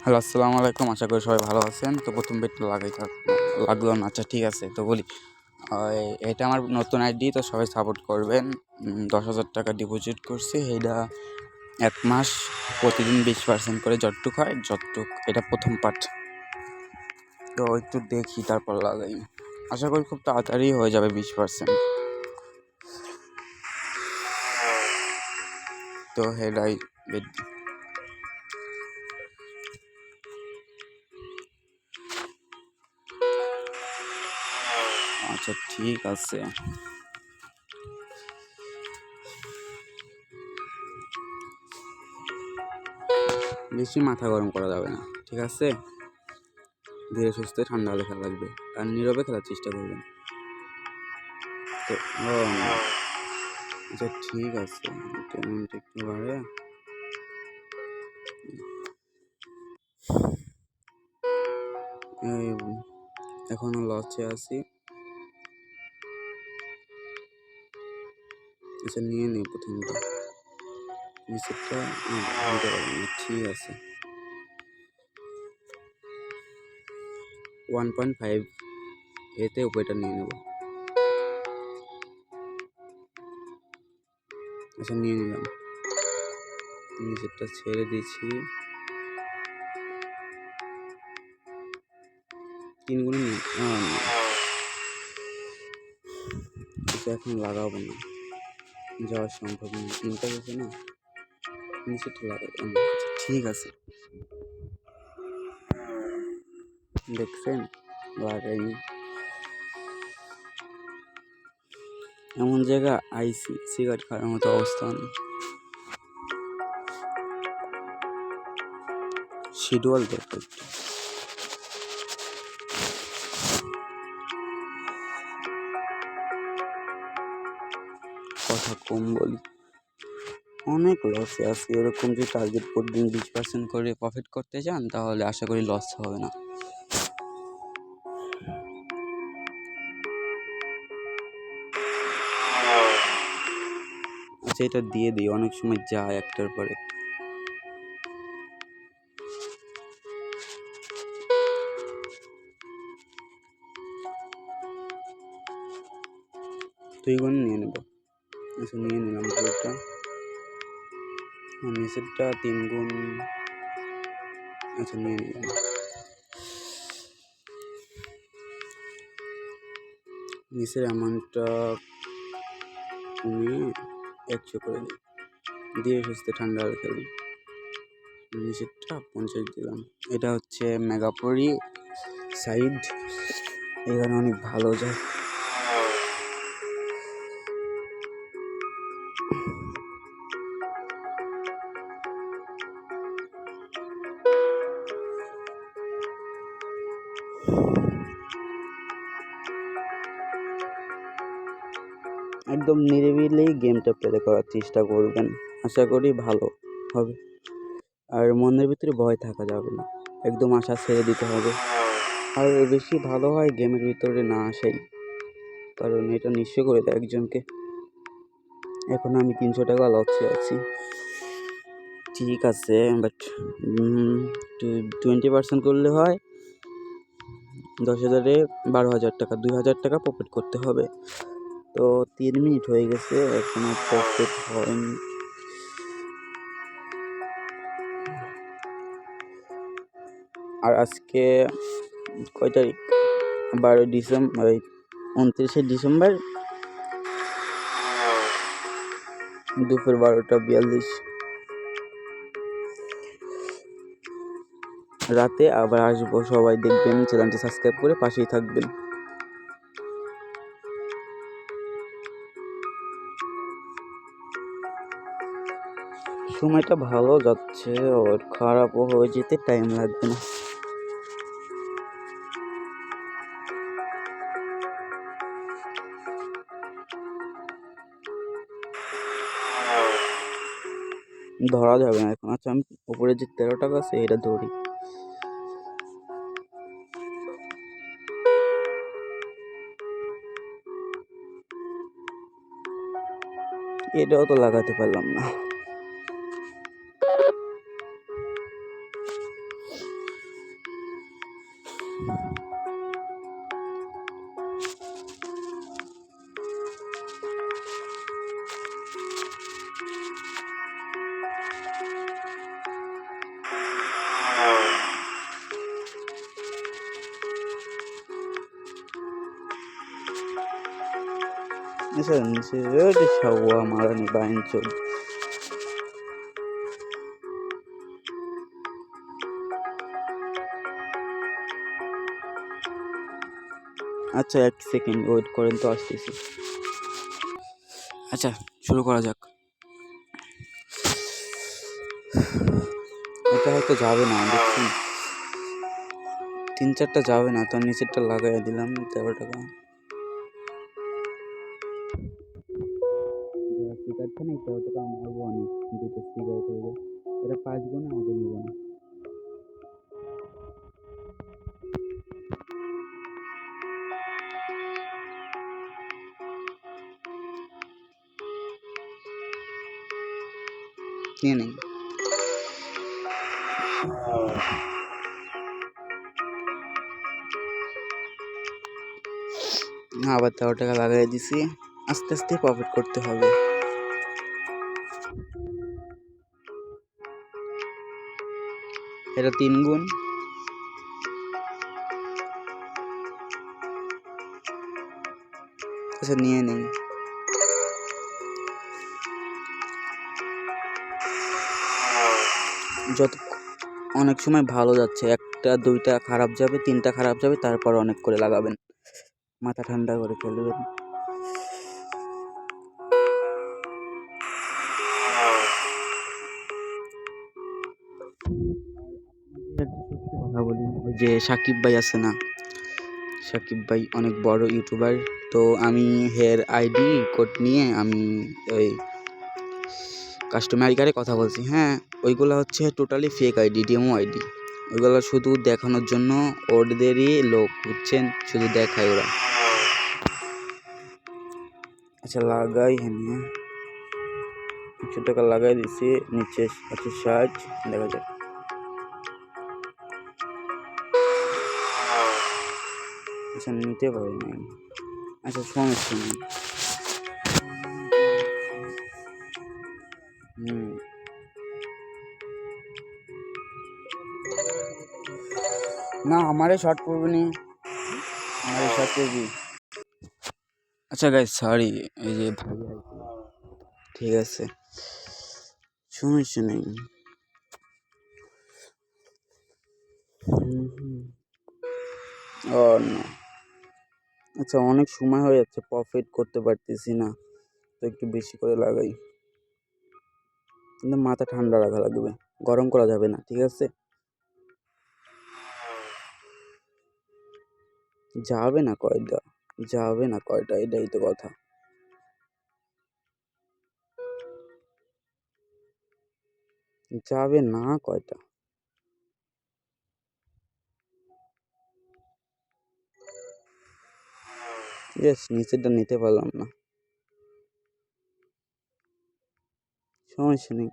Hello, আসসালামু আলাইকুম। আশা করি সবাই ভালো আছেন। তো প্রথম বেডটা লাগলো না। আচ্ছা, ঠিক আছে। তো বলি, এটা আমার নতুন আইডি, তো সবাই সাপোর্ট করবেন। 10,000 টাকা ডিপোজিট করছি। এইটা 1 মাস প্রতিদিন 20% করে যতটুক হয় এটা প্রথম পার্ট। তো একটু দেখি, তারপর লাগাই। আশা করি খুব তাড়াতাড়ি হয়ে যাবে 20%। তো হেডাই বেড। আচ্ছা, ঠিক আছে। বেশি মাথা গরম করা যাবে না, ঠিক আছে? ধীরে সুস্থে ঠান্ডা হলে খেলা লাগবে, আর নীরবে খেলার চেষ্টা করবেন। তো আচ্ছা, ঠিক আছে। একটু বাড়ে এখনো লসে আছি। আচ্ছা, নিয়ে নিই প্রথমটা। নিচেরটা নিতে পারবো না, ঠিক আছে। 1.5 এতে উপরেটা নিয়ে নেব। আচ্ছা, নিয়ে নিলাম। নিচেরটা ছেড়ে দিয়েছি। 3 গুণে নিয়ে আচ্ছা, এখন লাগাবো না, যাওয়া সম্ভব না। 3টা গেছে না, নিচেরটা লাগাবো। ঠিক আছে, দেখছেন লাগাইনি। এমন জায়গা আইসি, সিগারেট খাওয়ার মতো অবস্থা নেই। শিডিউল দেখো একটু। কথা কম বলি, অনেক লসে আছে। এরকম যে টার্গেট প্রতিদিন 20% করে প্রফিট করতে চান, তাহলে আশা করি লস হবে না। আচ্ছা, এটা দিয়ে দিই, অনেক সময় যায় একটার পরে। দুই গুণ নিয়ে নেব। আচ্ছা, নিয়ে নিলাম পুরোটা। নিচেরটা 3 গুণ। আচ্ছা, নিয়ে নিলাম। নিচের অ্যামাউন্টটা কমিয়ে 100 করে দিই, দিয়ে সুস্থে ঠান্ডা হয়ে ফেলি। নিচেরটা 50 দিলাম। এটা হচ্ছে মেগাপুরি সাইড, এখানে অনেক ভালো যায়। একদম নিরিবিলি গেমটা প্লে করার চেষ্টা করবেন, আশা করি ভালো হবে। আর মনের ভিতরে ভয় থাকা যাবে না, একদম আশা ছেড়ে দিতে হবে। আর বেশি ভালো হয় গেমের ভিতরে না আসাই, কারণ এটা নিঃস্ব করে দেয় একজনকে। এখন আমি 300 টাকা লসে আছি। ঠিক আছে, বাট 20% করলে হয় 10,000-এ 12,000 টাকা, 2,000 টাকা প্রফিট করতে হবে। তো 3 মিনিট হয়ে গেছে, এখনো প্রফিট হয়নি। আর আজকে কয় তারিখ? 12 ডিসেম্বর, 29 ডিসেম্বর, দুপুর 12:42। রাতে আবার আসবো, সবাই দেখবেন, চ্যানেলটি সাবস্ক্রাইব করে পাশেই থাকবেন। সময়টা ভালো যাচ্ছে, ওর খারাপও হয়ে যেতে টাইম লাগবে না। ধরা যাবে না এখন। আচ্ছা, আমি উপরে যে 13 টাকা আছে এটা ধরি। এটাও তো লাগাতে পারলাম না। Esa necesidad de shawarma ni bancho. আচ্ছা এক সেকেন্ড ওয়েট করেন তো আসতেছি। আচ্ছা শুরু করা যাক। এটা হয়তো যাবে না দেখছেন, 3-4টা যাবে না, তার নিচেরটা লাগাই দিলাম 13 টাকা। সিগারেটটা নেই 13 টাকা মারবো অনেক, দুটো সিগারেট হয়ে যায়। এটা 5 গুণে আমাকে নিব না। নিয়ে নেই। আবার 13 টাকা লাগাই দিছি, আস্তে আস্তে প্রফিট করতে হবে। এটা 3 গুণ। আচ্ছা নিয়ে নেই। যত অনেক সময় ভালো যাচ্ছে, 1টা 2টা খারাপ যাবে, 3টা খারাপ যাবে, তারপর অনেক করে লাগাবেন, মাথা ঠান্ডা করে ফেলবেন। কথা বলি, ওই যে সাকিব ভাই আছে না, সাকিব ভাই অনেক বড় ইউটিউবার, তো আমি হের আইডি কোড নিয়ে আমি ওই কাস্টমার কেয়ারে কথা বলছি। হ্যাঁ ওইগুলো হচ্ছে totally fake ID, demo ID, ওইগুলো শুধু দেখানোর জন্য, ওদেরই লোক বুঝছেন, শুধু দেখায় ওরা। আচ্ছা লাগাই, হ্যাঁ 100 টাকা লাগাই দিছি, নিচে আছে 60, দেখা যাক। আচ্ছা নিতে পারি না, আচ্ছা সমস্যা নেই। না আমারে শর্ট করবে নি, আমারে শর্ট করবি। আচ্ছা গাইস সরি, এই যে ভাই ঠিক আছে সমস্যা নেই। ও না, আচ্ছা অনেক সময় হয়ে যাচ্ছে, প্রফিট করতে পারতেছি না, তো একটু বেশি করে লাগাই, কিন্তু মাথা ঠান্ডা রাখা লাগবে, গরম করা যাবে না, ঠিক আছে? যাবে না কয়টা, যাবে না কয়টা, এটাই তো কথা। যাবে না কয়টা, ইয়েস নিচেরটা নিতে পারলাম না, সমস্যা নেই।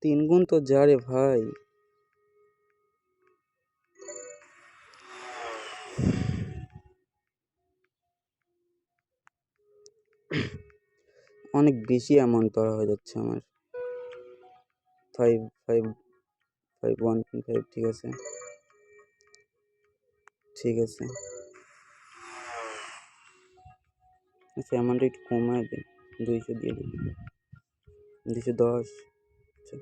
তিন গুণ তো যা রে ভাই, অনেক বেশি অ্যামাউন্ট করা হয়ে যাচ্ছে আমার। 5 1.5, ঠিক আছে ঠিক আছে। আচ্ছা অ্যামাউন্টটা একটু কমায় দে, 200 দিয়ে দিই, 210। আচ্ছা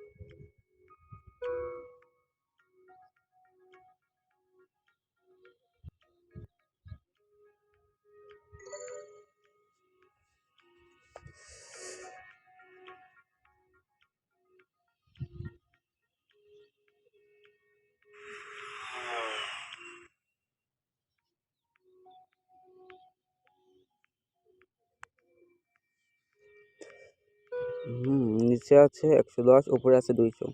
নিচে আছে 110, উপরে আছে 200,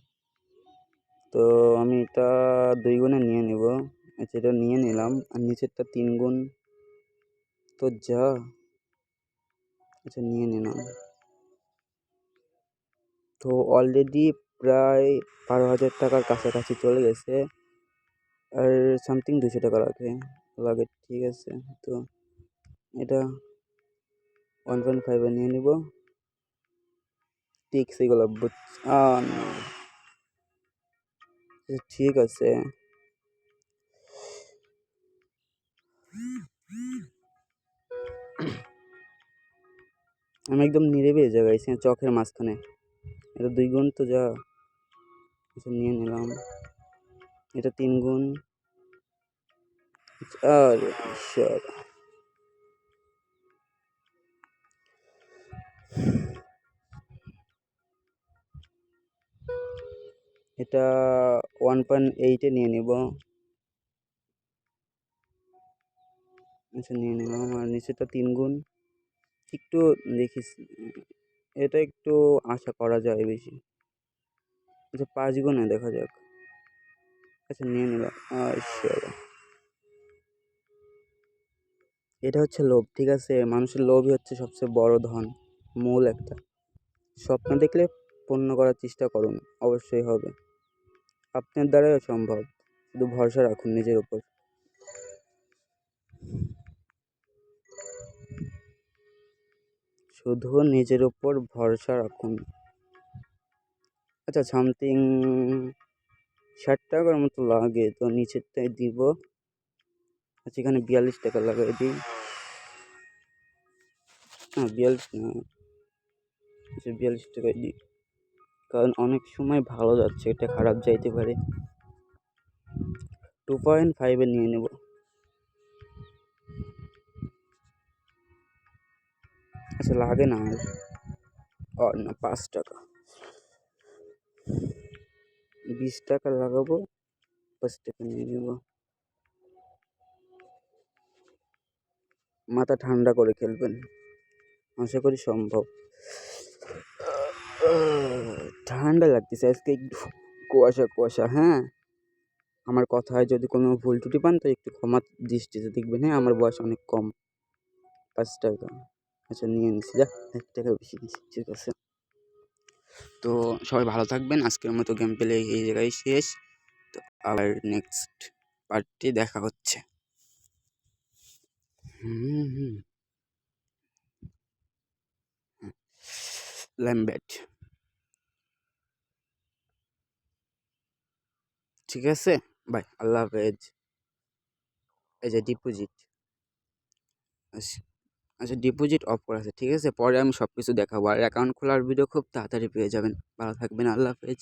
তো আমি এটা 2 গুণে নিয়ে নেব। আচ্ছা এটা নিয়ে নিলাম, আর নিচেরটা 3 গুণ, তো যা। আচ্ছা নিয়ে নিলাম। তো অলরেডি প্রায় 12,000 টাকার কাছাকাছি চলে গেছে। আর সামথিং 200 টাকা লাগে। ঠিক আছে, তো এটা 1.5 নিয়ে নিব। টিক্স এগুলো না, ঠিক আছে। আমি একদম নিরিবিলি জায়গায় চকের মাঝখানে। এটা 2 গুণ তো যা। কিছু নিয়ে নিলাম। এটা 3 গুণ। আর ঈশ্বর, এটা 1.8 নিয়ে নিব। আচ্ছা নিয়ে নিলাম। আর নিচেটা 3 গুণ। একটু দেখিস, এটা একটু আশা করা যায় বেশি। আচ্ছা 5 গুণে দেখা যাক। আচ্ছা নিয়ে নিলাম। ঈশ্বর, এটা হচ্ছে লোভ। ঠিক আছে, মানুষের লোভই হচ্ছে সবচেয়ে বড় ধন, মূল একটা। স্বপ্ন দেখলে পূর্ণ করার চেষ্টা করুন, অবশ্যই হবে। আপনার দ্বারাই সম্ভব, শুধু ভরসা রাখুন নিজের উপর। শুধু নিজের উপর ভরসা রাখুন। আচ্ছা সামথিং 60 টাকার মতো লাগে, তো নিচেরটাই দিব। আচ্ছা এখানে 42 টাকা লাগাই দিই। হ্যাঁ 42 না, আচ্ছা 42 টাকায় দিই। কারণ অনেক সময় ভালো যাচ্ছে, এটা খারাপ যাইতে পারে। 2.5 নিয়ে নেব। আচ্ছা লাগে না আর না, 5 টাকা। 20 টাকা লাগাবো। 5 টাকা নিয়ে নেব। মাথা ঠান্ডা করে খেলবেন, আশা করি সম্ভব। ঠান্ডা লাগতেছে আজকে একটু, কুয়াশা কুয়াশা। হ্যাঁ, আমার কথায় যদি কোনো ভুল ত্রুটি পান তো একটু ক্ষমা দৃষ্টিতে দেখবেন। হ্যাঁ, আমার বয়স অনেক কম। 5 টাকা। আচ্ছা নিয়ে নিচ্ছি, যা 1 টাকা বেশি নিচ্ছি। ঠিক আছে, তো সবাই ভালো থাকবেন। আজকের মতো গেম প্লে এই জায়গায় শেষ। তো আবার নেক্সট পার্টি দেখা হচ্ছে। হুম, ল্যাম্বেট। ঠিক আছে, বাই, আল্লাহ হাফেজ। এই যে ডিপোজিট। আচ্ছা, আচ্ছা ডিপোজিট অফ করা আছে। ঠিক আছে, পরে আমি সব কিছু দেখাবো। আর অ্যাকাউন্ট খোলার ভিডিও খুব তাড়াতাড়ি পেয়ে যাবেন। ভালো থাকবেন, আল্লাহ হাফেজ।